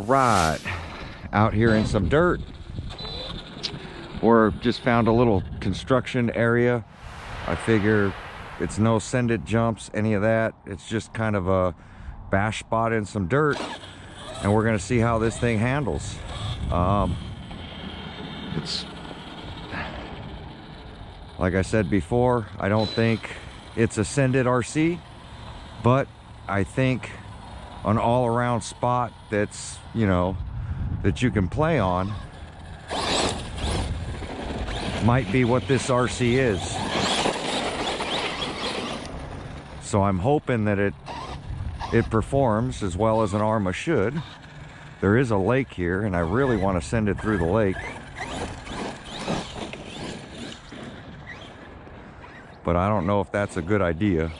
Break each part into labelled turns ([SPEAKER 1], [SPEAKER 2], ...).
[SPEAKER 1] right, out here in some dirt. Or just found a little construction area. I figure it's no send it jumps, any of that. It's just kind of a bash spot in some dirt, and we're gonna see how this thing handles. It's like I said before, I don't think it's a send it RC, but I think an all-around spot that's, you know, that you can play on might be what this RC is. So I'm hoping that it performs as well as an Arrma should. There is a lake here, and I really want to send it through the lake. But I don't know if that's a good idea.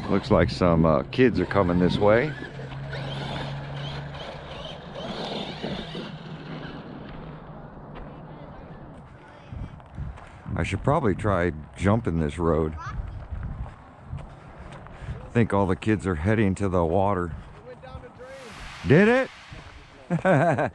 [SPEAKER 1] Looks like some kids are coming this way. I should probably try jumping this road. I think all the kids are heading to the water.
[SPEAKER 2] It went down the drain.
[SPEAKER 1] Did it?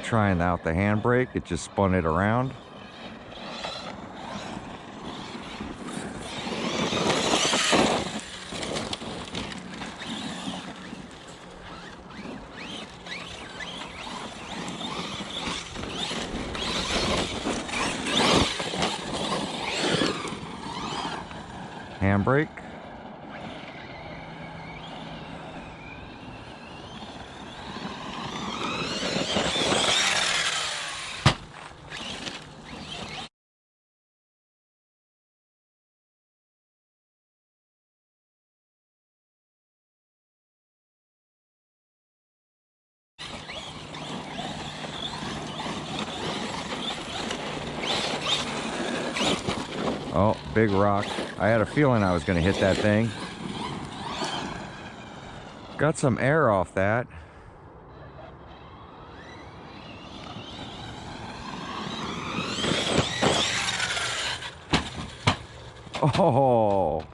[SPEAKER 1] Trying out the handbrake, it just spun it around. Handbrake. Oh, big rock. I had a feeling I was going to hit that thing. Got some air off that. Oh.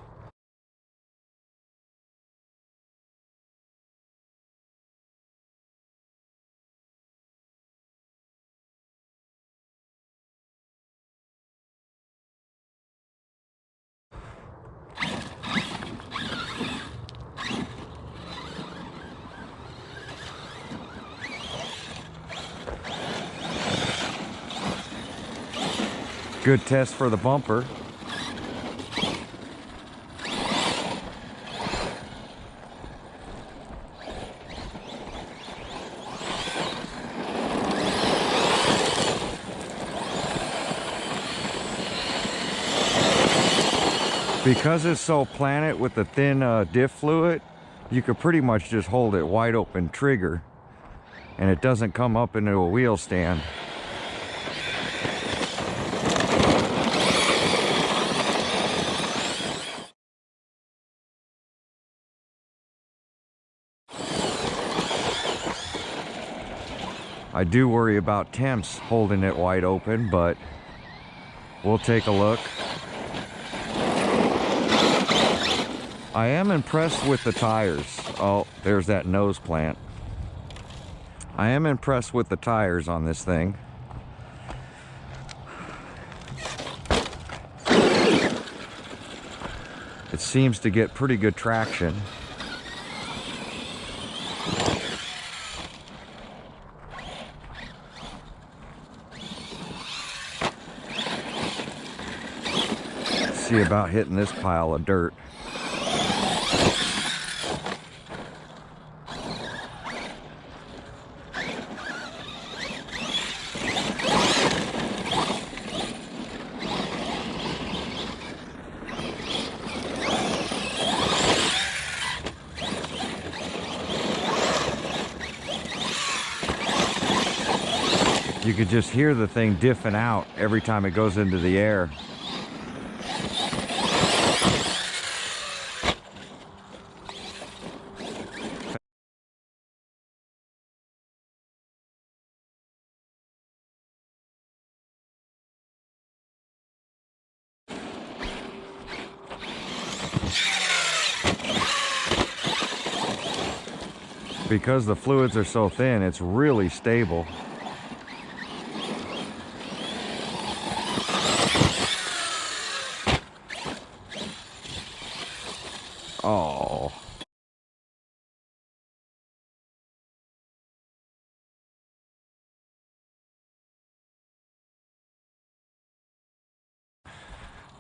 [SPEAKER 1] Good test for the bumper. Because it's so planet with the thin diff fluid, you could pretty much just hold it wide open trigger and it doesn't come up into a wheel stand. I do worry about temps holding it wide open, but we'll take a look. I am impressed with the tires. Oh, there's that nose plant. I am impressed with the tires on this thing. It seems to get pretty good traction. See about hitting this pile of dirt. could just hear the thing diffing out every time it goes into the air. Because the fluids are so thin, it's really stable. Oh.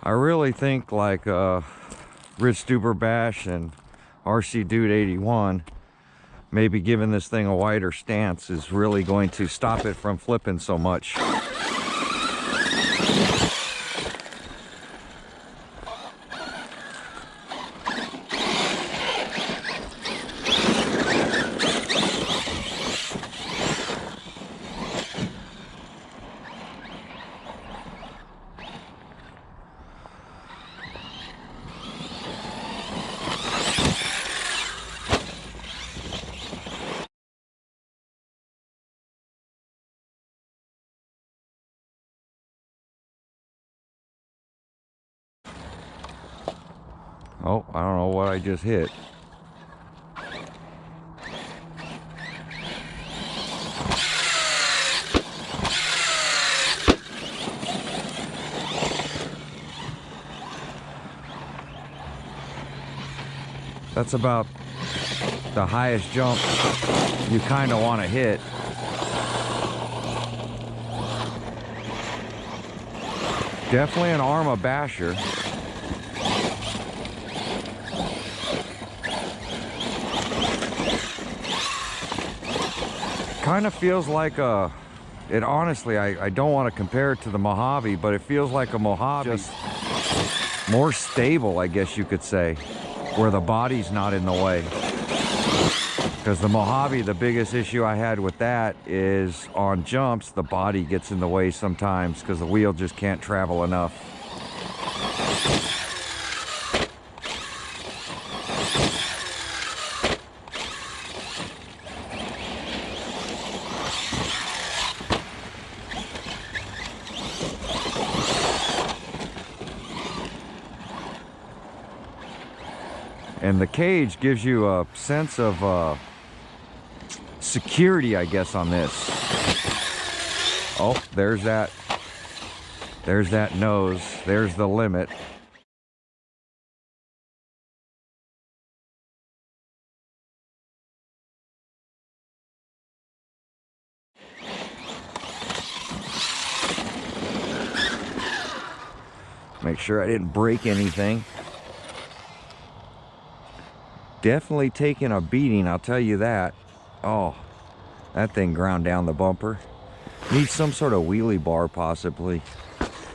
[SPEAKER 1] I really think like Rich Duber Bash and RC Dude 81, maybe giving this thing a wider stance is really going to stop it from flipping so much. Oh, I don't know what I just hit. That's about the highest jump you kind of want to hit. Definitely an Arrma basher. Kind of feels like a, it honestly, I don't want to compare it to the Mojave, but it feels like a Mojave, just more stable, I guess you could say, where the body's not in the way. Because the Mojave, the biggest issue I had with that is on jumps, the body gets in the way sometimes because the wheel just can't travel enough. And the cage gives you a sense of security, I guess, on this. Oh, there's that nose. There's the limit. Make sure I didn't break anything. Definitely taking a beating, I'll tell you that. Oh, that thing ground down the bumper. Needs some sort of wheelie bar possibly.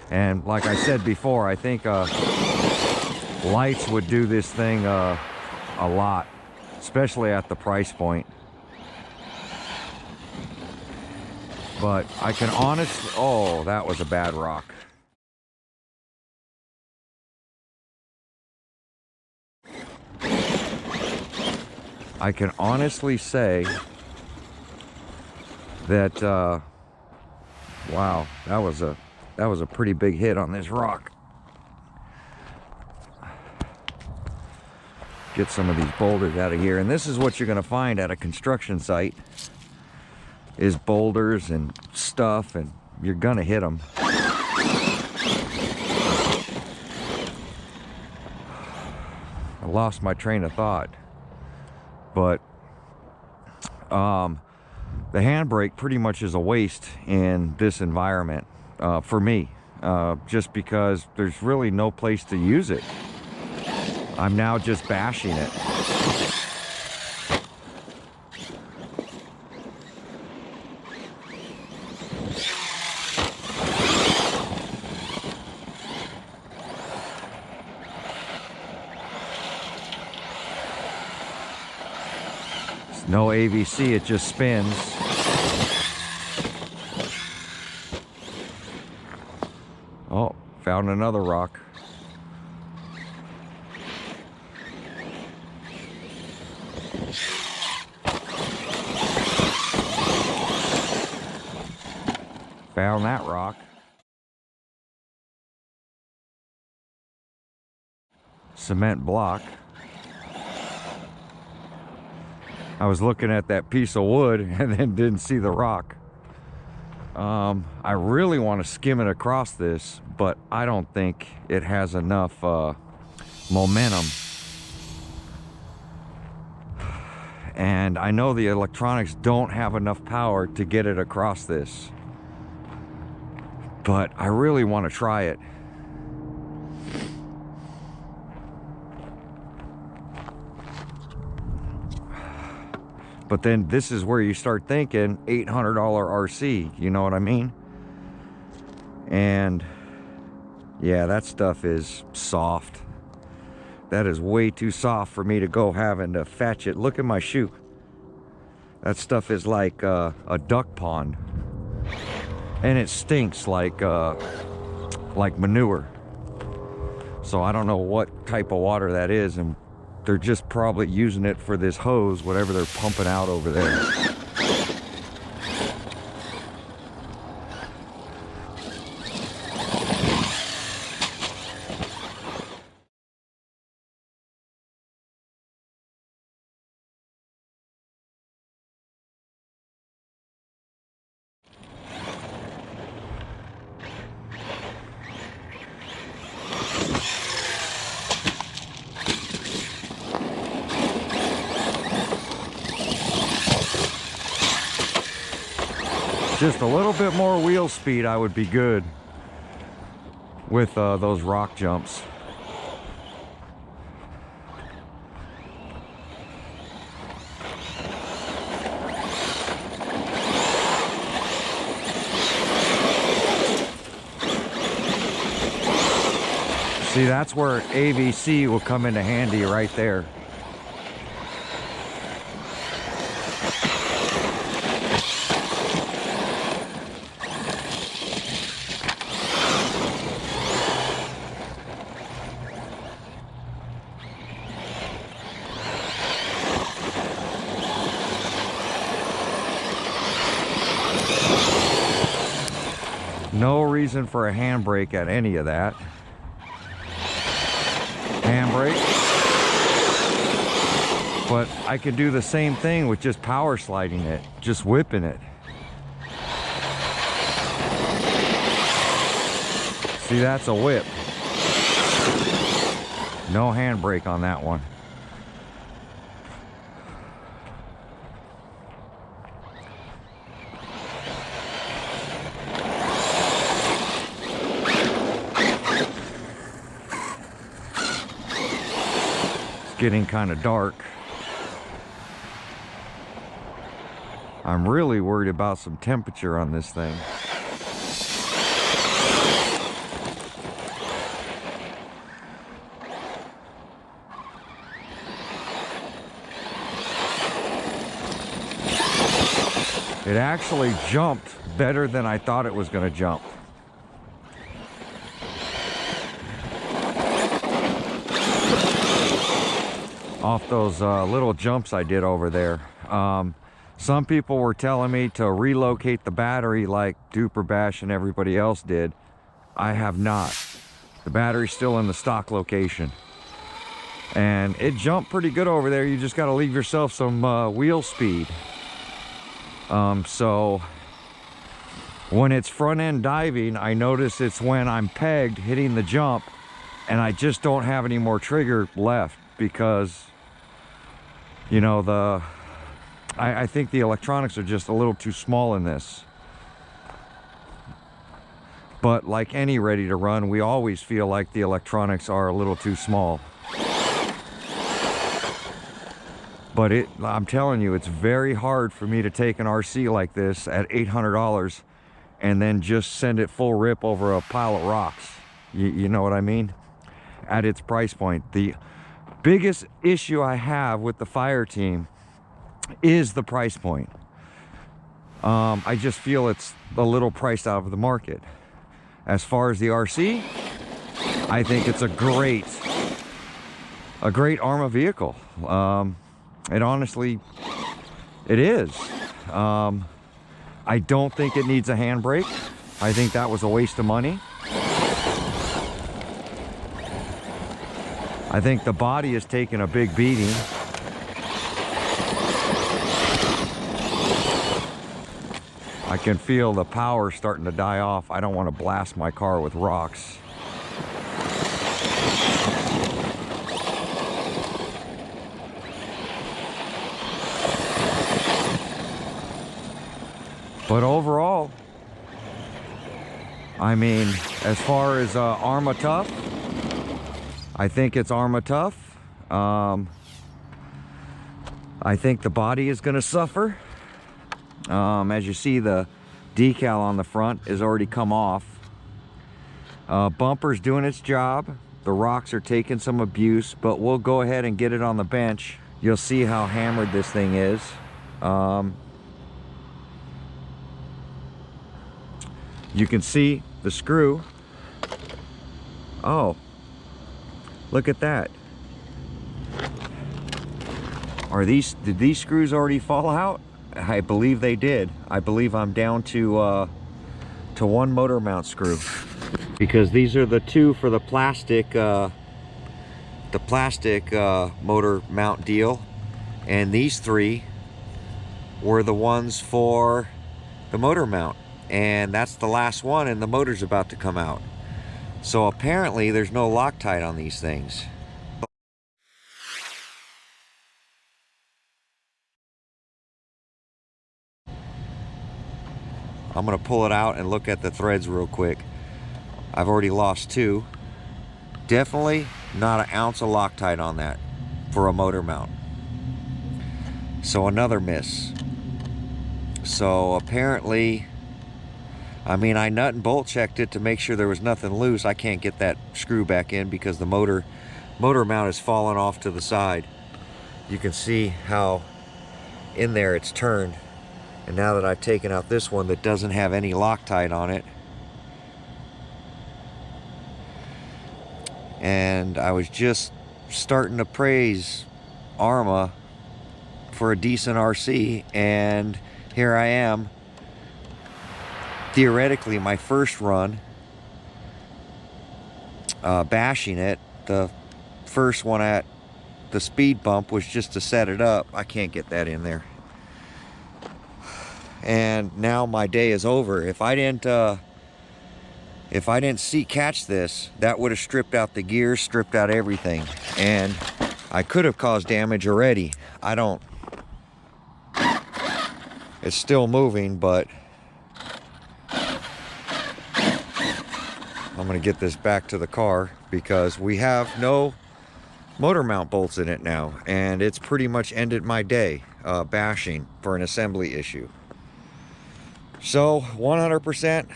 [SPEAKER 1] And like I said before, I think lights would do this thing a lot, especially at the price point. But I can honestly, oh, that was a bad rock. I can honestly say that wow, that was a pretty big hit on this rock. Get some of these boulders out of here, and this is what you're going to find at a construction site is boulders and stuff, and you're going to hit them. I lost my train of thought. But the handbrake pretty much is a waste in this environment for me, just because there's really no place to use it. I'm now just bashing it. No AVC, it just spins. Oh, found another rock. Found that rock. Cement block. I was looking at that piece of wood and then didn't see the rock. I really want to skim it across this, but I don't think it has enough momentum. And I know the electronics don't have enough power to get it across this, but I really want to try it. But then this is where you start thinking $800 RC, you know what I mean? And yeah, that stuff is soft. That is way too soft for me to go having to fetch it. Look at my shoe. That stuff is like a duck pond. And it stinks like manure. So I don't know what type of water that is, and they're just probably using it for this hose, whatever they're pumping out over there. Just a little bit more wheel speed, I would be good with those rock jumps. See, that's where AVC will come into handy right there. No reason for a handbrake at any of that. Handbrake. But I could do the same thing with just power sliding it, just whipping it. See, that's a whip. No handbrake on that one. Getting kind of dark. I'm really worried about some temperature on this thing. It actually jumped better than I thought it was going to jump. Off those little jumps I did over there. Some people were telling me to relocate the battery like Duper Bash and everybody else did. I have not. The battery's still in the stock location. And it jumped pretty good over there. You just got to leave yourself some wheel speed. So when it's front end diving, I notice it's when I'm pegged hitting the jump and I just don't have any more trigger left, because you know, I think the electronics are just a little too small in this. But like any ready to run, we always feel like the electronics are a little too small. But I'm telling you, it's very hard for me to take an RC like this at $800 and then just send it full rip over a pile of rocks. You know what I mean? At its price point. The biggest issue I have with the Fire Team is the price point. I just feel it's a little priced out of the market. As far as the RC, I think it's a great Arrma vehicle. It honestly, it is. I don't think it needs a handbrake. I think that was a waste of money. I think the body is taking a big beating. I can feel the power starting to die off. I don't want to blast my car with rocks. But overall, I mean, as far as Arrma tough, I think it's Arrma tough. I think the body is going to suffer. As you see, the decal on the front has already come off. Bumper's doing its job. The rocks are taking some abuse, but we'll go ahead and get it on the bench. You'll see how hammered this thing is. You can see the screw. Oh, look at that. Did these screws already fall out? I believe they did. I believe I'm down to one motor mount screw, because these are the two for the plastic motor mount deal, and these three were the ones for the motor mount, and that's the last one, and the motor's about to come out. So apparently there's no Loctite on these things. I'm gonna pull it out and look at the threads real quick. I've already lost two. Definitely not an ounce of Loctite on that for a motor mount. So another miss. So apparently, I mean, I nut and bolt checked it to make sure there was nothing loose. I can't get that screw back in because the motor mount is falling off to the side. You can see how in there it's turned. And now that I've taken out this one that doesn't have any Loctite on it, and I was just starting to praise Arrma for a decent RC, and here I am, theoretically my first run, bashing it. The first one at the speed bump was just to set it up. I can't get that in there. And now my day is over. If I didn't catch this, that would have stripped out the gears, stripped out everything, and I could have caused damage already. I don't. It's still moving, but I'm gonna get this back to the car because we have no motor mount bolts in it now, and it's pretty much ended my day bashing for an assembly issue. So 100%,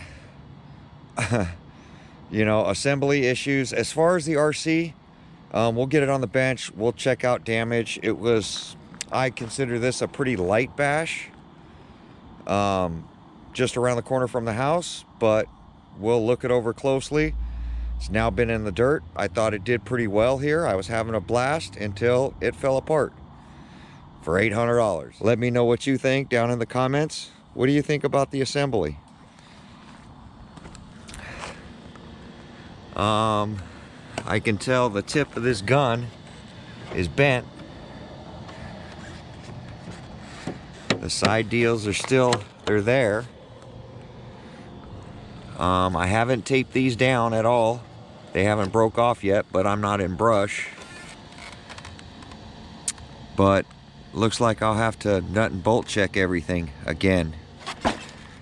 [SPEAKER 1] you know, assembly issues. As far as the RC, we'll get it on the bench. We'll check out damage. It was, I consider this a pretty light bash, just around the corner from the house, but we'll look it over closely. It's now been in the dirt. I thought it did pretty well here. I was having a blast until it fell apart for $800. Let me know what you think down in the comments. What do you think about the assembly? I can tell the tip of this gun is bent. The side deals are still, they're there. I haven't taped these down at all. They haven't broke off yet, but I'm not in brush. But looks like I'll have to nut and bolt check everything again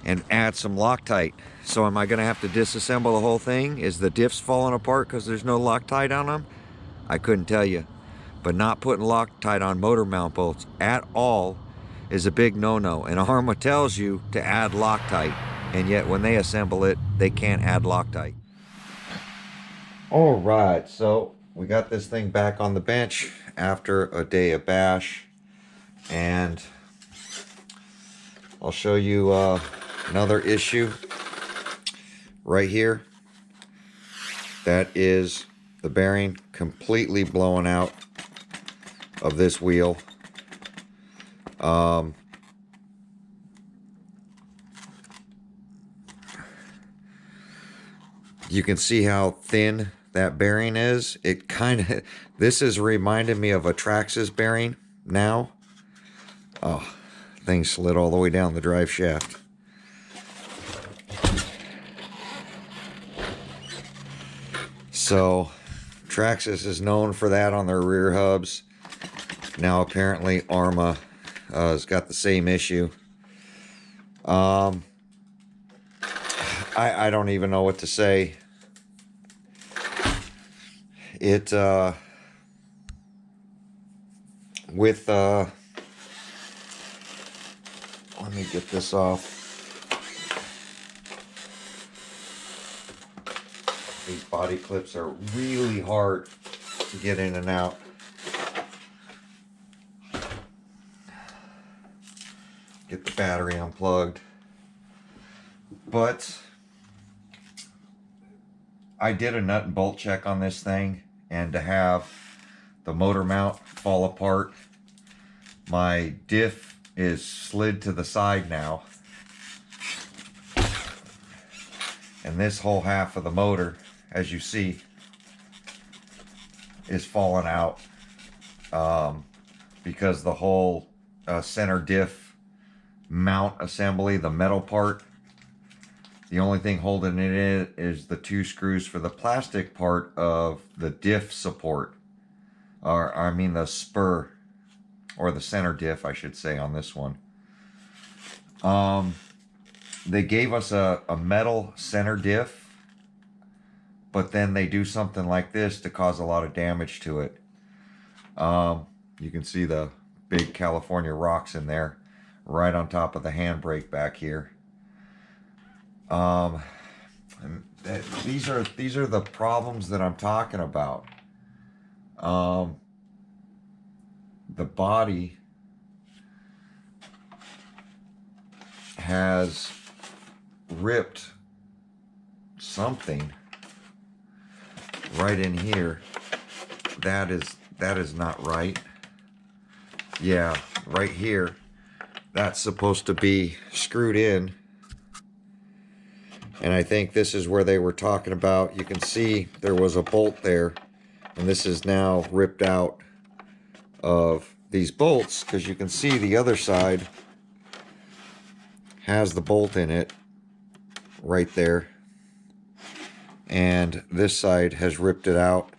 [SPEAKER 1] and add some Loctite. So am I gonna have to disassemble the whole thing? Is the diffs falling apart because there's no Loctite on them? I couldn't tell you. But not putting Loctite on motor mount bolts at all is a big no-no. And Arrma tells you to add Loctite, and yet when they assemble it, they can't add Loctite. All right, so we got this thing back on the bench after a day of bash, and I'll show you another issue right here. That is the bearing completely blown out of this wheel. You can see how thin that bearing is. It kind of, this is reminding me of a Traxxas bearing now. Oh, thing slid all the way down the drive shaft. So Traxxas is known for that on their rear hubs. Now apparently Arrma has got the same issue. I don't even know what to say. It with let me get this off. These body clips are really hard to get in and out. Get the battery unplugged. But I did a nut and bolt check on this thing, and to have the motor mount fall apart, my diff is slid to the side now, and this whole half of the motor, as you see, is falling out because the whole center diff mount assembly, the metal part, the only thing holding it in is the 2 screws for the plastic part of the diff support, or I mean the spur, or the center diff I should say, on this one. They gave us a metal center diff, but then they do something like this to cause a lot of damage to it. You can see the big California rocks in there, right on top of the handbrake back here. And these are the problems that I'm talking about. The body has ripped something right in here. That is not right. Yeah, right here. That's supposed to be screwed in. And I think this is where they were talking about. You can see there was a bolt there, and this is now ripped out of these bolts, because you can see the other side has the bolt in it right there, and this side has ripped it out.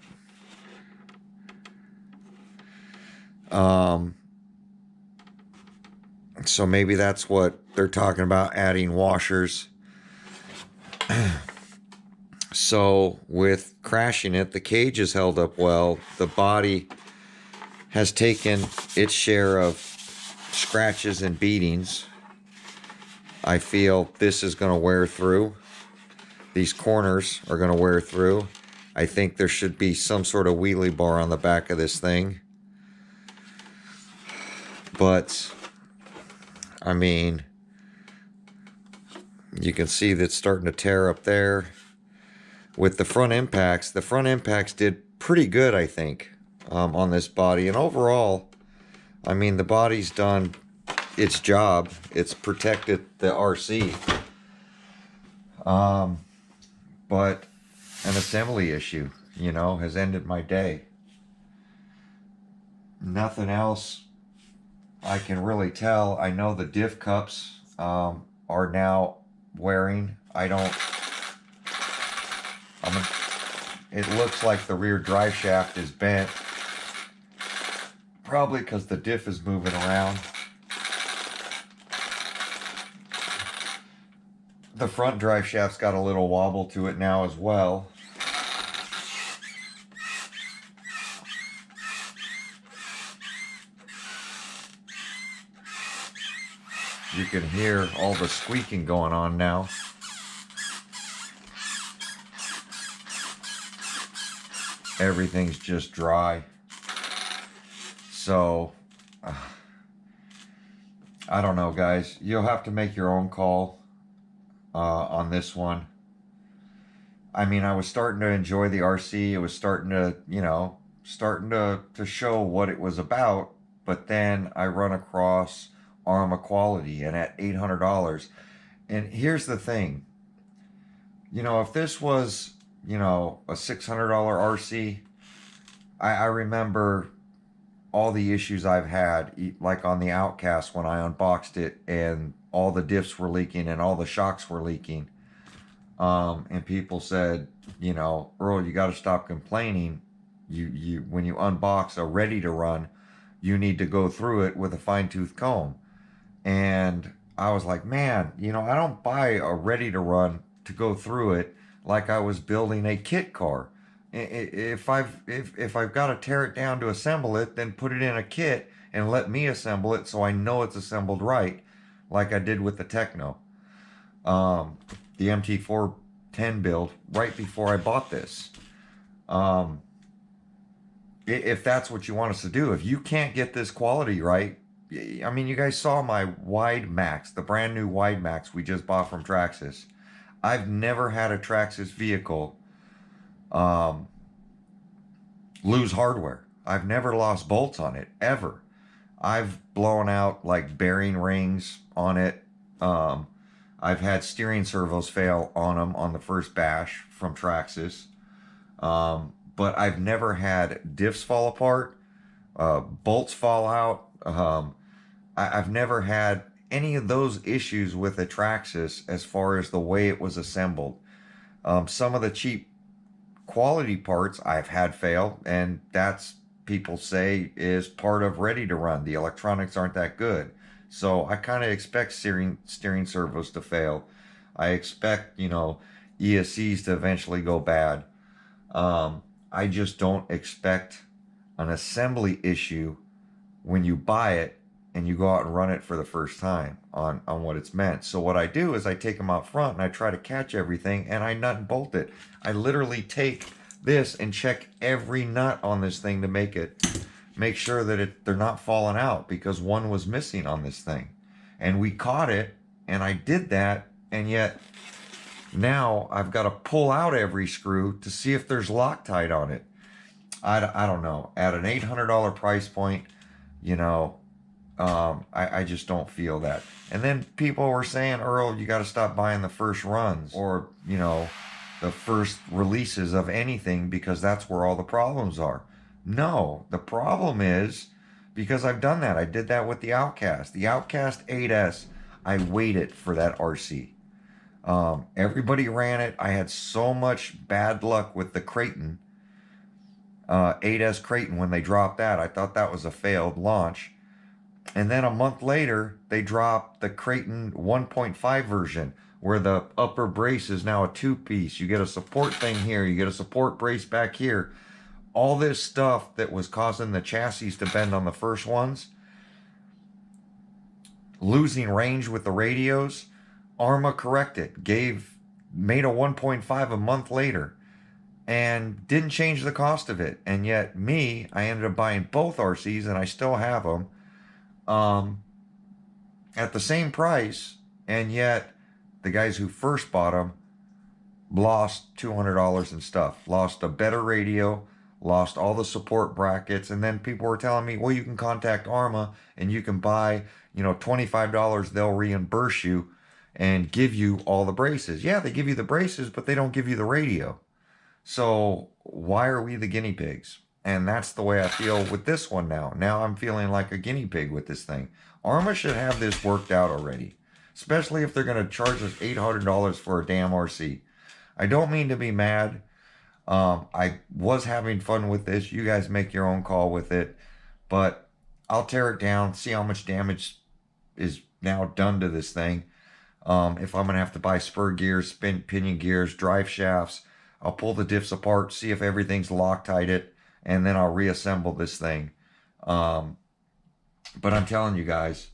[SPEAKER 1] So maybe that's what they're talking about, adding washers. So with crashing it, the cage is held up well. The body has taken its share of scratches and beatings. I feel this is going to wear through. These corners are going to wear through. I think there should be some sort of wheelie bar on the back of this thing. But, I mean, you can see that's starting to tear up there. With the front impacts did pretty good, I think, on this body. And overall, I mean, the body's done its job. It's protected the RC. But an assembly issue, you know, has ended my day. Nothing else I can really tell. I know the diff cups are now wearing. It looks like the rear drive shaft is bent, probably because the diff is moving around. The front drive shaft's got a little wobble to it now as well. You can hear all the squeaking going on now. Everything's just dry. So, I don't know, guys. You'll have to make your own call on this one. I mean, I was starting to enjoy the RC. It was starting to, starting to show what it was about. But then I run across Arrma quality and at $800. And here's the thing, if this was, a $600 RC, I remember all the issues I've had, like on the Outcast when I unboxed it and all the diffs were leaking and all the shocks were leaking. And people said, Earl, you got to stop complaining. You when you unbox a ready to run, you need to go through it with a fine tooth comb. And I was like, man, I don't buy a ready to run to go through it like I was building a kit car. If I've got to tear it down to assemble it, then put it in a kit and let me assemble it so I know it's assembled right, like I did with the Techno, the MT410 build right before I bought this. If that's what you want us to do, if you can't get this quality right, I mean, you guys saw my Wide Max, the brand new Wide Max we just bought from Traxxas. I've never had a Traxxas vehicle lose hardware. I've never lost bolts on it, ever. I've blown out like bearing rings on it. I've had steering servos fail on them on the first bash from Traxxas. But I've never had diffs fall apart, bolts fall out. I've never had any of those issues with a Traxxas as far as the way it was assembled. Some of the cheap quality parts I've had fail, and that's, people say, is part of ready to run. The electronics aren't that good. So I kind of expect steering servos to fail. I expect, ESCs to eventually go bad. I just don't expect an assembly issue when you buy it and you go out and run it for the first time on what it's meant. So what I do is I take them out front and I try to catch everything and I nut and bolt it. I literally take this and check every nut on this thing to make sure that they're not falling out, because one was missing on this thing. And we caught it, and I did that, and yet now I've got to pull out every screw to see if there's Loctite on it. I don't know. At an $800 price point, I just don't feel that. And then people were saying, Earl, you got to stop buying the first runs or, the first releases of anything, because that's where all the problems are. No, the problem is because I've done that. I did that with the Outcast. The Outcast 8S, I waited for that RC. Everybody ran it. I had so much bad luck with the Creighton, 8S Creighton, when they dropped that. I thought that was a failed launch. And then a month later, they dropped the Creighton 1.5 version, where the upper brace is now a two-piece. You get a support thing here. You get a support brace back here. All this stuff that was causing the chassis to bend on the first ones, losing range with the radios, Arrma corrected, made a 1.5 a month later, and didn't change the cost of it. And yet I ended up buying both RCs, and I still have them at the same price, and yet the guys who first bought them lost $200 in stuff, lost a better radio, lost all the support brackets. And then people were telling me, well, you can contact Arrma and you can buy, $25, they'll reimburse you and give you all the braces. Yeah, they give you the braces, but they don't give you the radio. So why are we the guinea pigs? And that's the way I feel with this one now. Now I'm feeling like a guinea pig with this thing. Arrma should have this worked out already, especially if they're going to charge us $800 for a damn RC. I don't mean to be mad. I was having fun with this. You guys make your own call with it. But I'll tear it down, see how much damage is now done to this thing. If I'm going to have to buy spur gears, pinion gears, drive shafts, I'll pull the diffs apart, see if everything's Loctited, and then I'll reassemble this thing. But I'm telling you guys,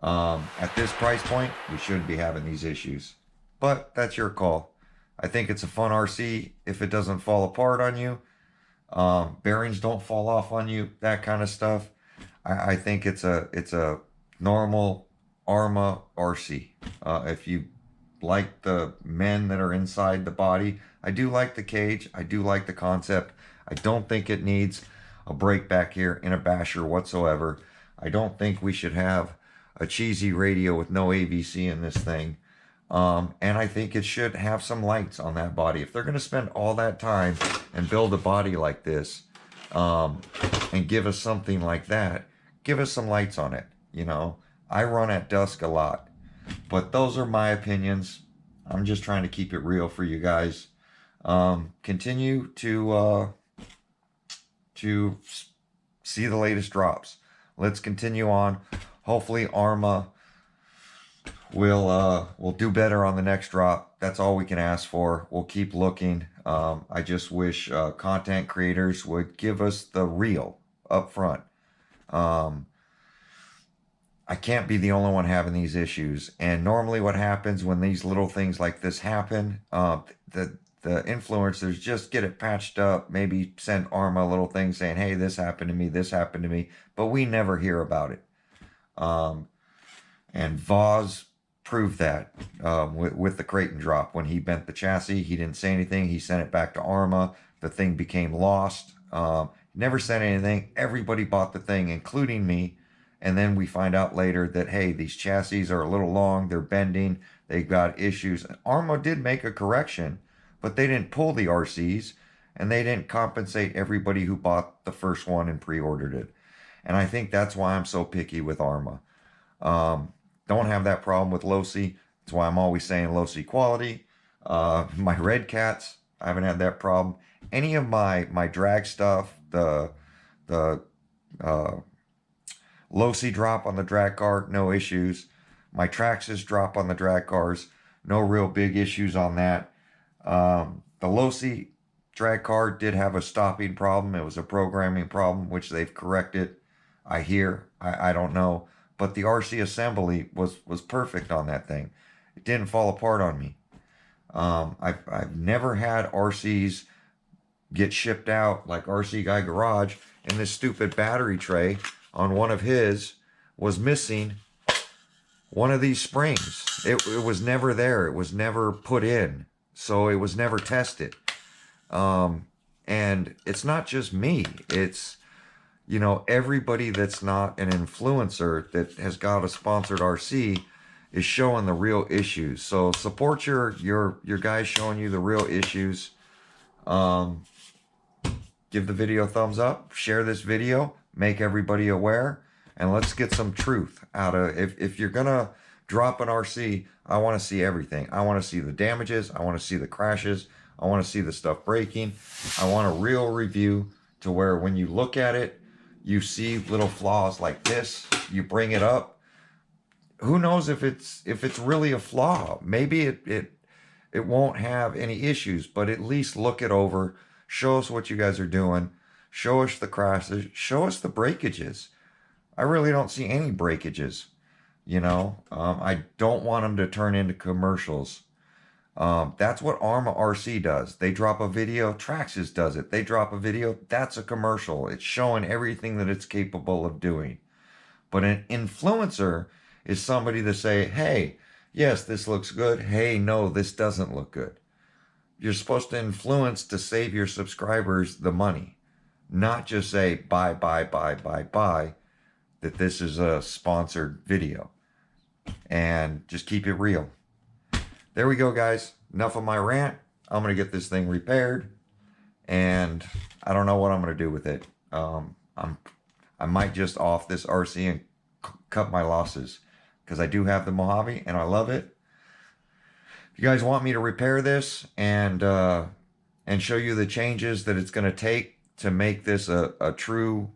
[SPEAKER 1] at this price point, we shouldn't be having these issues. But that's your call. I think it's a fun RC if it doesn't fall apart on you. Bearings don't fall off on you, that kind of stuff. I think it's a normal Arrma RC. If you like the men that are inside the body, I do like the cage. I do like the concept. I don't think it needs a brake back here in a basher whatsoever. I don't think we should have a cheesy radio with no AVC in this thing. And I think it should have some lights on that body. If they're going to spend all that time and build a body like this, and give us something like that, give us some lights on it. You know, I run at dusk a lot, but those are my opinions. I'm just trying to keep it real for you guys. Continue to see the latest drops. Let's continue on. Hopefully Arrma will do better on the next drop. That's all we can ask for. We'll keep looking. I just wish content creators would give us the real up front. I can't be the only one having these issues. And normally what happens when these little things like this happen, the influencers just get it patched up, maybe send Arrma a little thing saying, hey, this happened to me, this happened to me, but we never hear about it. And Voz proved that with the Creighton drop. When he bent the chassis, he didn't say anything. He sent it back to Arrma. The thing became lost. Never said anything. Everybody bought the thing, including me. And then we find out later that, hey, these chassis are a little long. They're bending. They got issues. Arrma did make a correction, but they didn't pull the RCs, and they didn't compensate everybody who bought the first one and pre-ordered it. And I think that's why I'm so picky with Arrma. Don't have that problem with Losi. That's why I'm always saying Losi quality. My Red Cats, I haven't had that problem. Any of my drag stuff, the Losi drop on the drag car, no issues. My Traxxas drop on the drag cars, no real big issues on that. The Losi drag car did have a stopping problem. It was a programming problem, which they've corrected. I hear. I don't know. But the RC assembly was perfect on that thing. It didn't fall apart on me. I've never had RCs get shipped out like RC Guy Garage, and this stupid battery tray on one of his was missing one of these springs. It was never there. It was never put in. So it was never tested. And it's not just me. It's, you know, everybody that's not an influencer that has got a sponsored RC is showing the real issues. So support your guys showing you the real issues. Give the video a thumbs up, share this video, make everybody aware, and let's get some truth out of, if you're gonna drop an RC, I want to see everything. I want to see the damages, I want to see the crashes, I want to see the stuff breaking. I want a real review to where when you look at it, you see little flaws like this, you bring it up. Who knows if it's really a flaw? Maybe it won't have any issues, but at least look it over. Show us what you guys are doing. Show us the crashes. Show us the breakages. I really don't see any breakages. You know, I don't want them to turn into commercials. That's what Arrma RC does. They drop a video. Traxxas does it. They drop a video. That's a commercial. It's showing everything that it's capable of doing. But an influencer is somebody to say, hey, yes, this looks good. Hey, no, this doesn't look good. You're supposed to influence to save your subscribers the money, not just say buy, that this is a sponsored video, and just keep it real. There we go, guys. Enough of my rant. I'm going to get this thing repaired, and I don't know what I'm going to do with it. I might just off this RC and cut my losses, because I do have the Mojave and I love it. If you guys want me to repair this and show you the changes that it's going to take to make this a true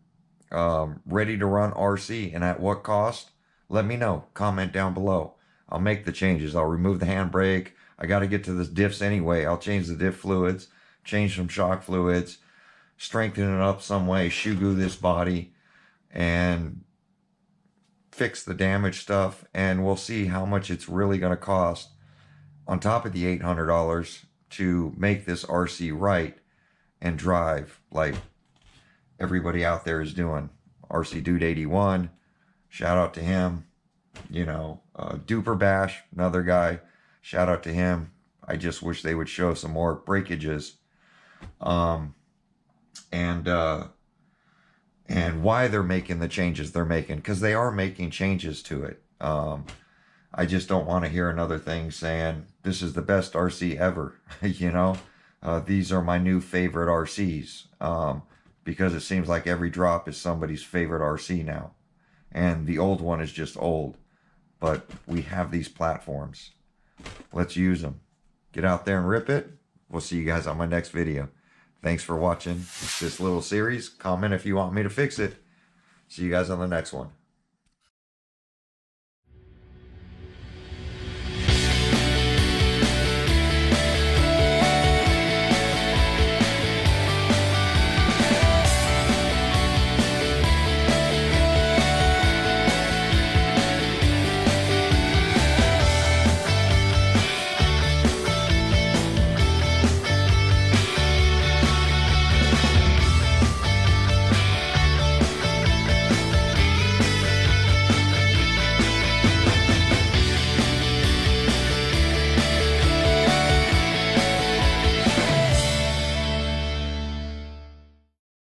[SPEAKER 1] ready to run RC and at what cost, let me know. Comment down below. I'll make the changes. I'll remove the handbrake. I got to get to the diffs anyway. I'll change the diff fluids, change some shock fluids, strengthen it up some way, shoe glue this body, and fix the damaged stuff. And we'll see how much it's really going to cost on top of the $800 to make this RC right and drive like everybody out there is doing. RC Dude 81, shout out to him. You know, Duper Bash, another guy, shout out to him. I just wish they would show some more breakages, and why they're making the changes they're making, because they are making changes to it. I just don't want to hear another thing saying this is the best RC ever. You know, these are my new favorite RCs, because it seems like every drop is somebody's favorite RC now, and the old one is just old. But we have these platforms. Let's use them. Get out there and rip it. We'll see you guys on my next video. Thanks for watching this little series. Comment if you want me to fix it. See you guys on the next one.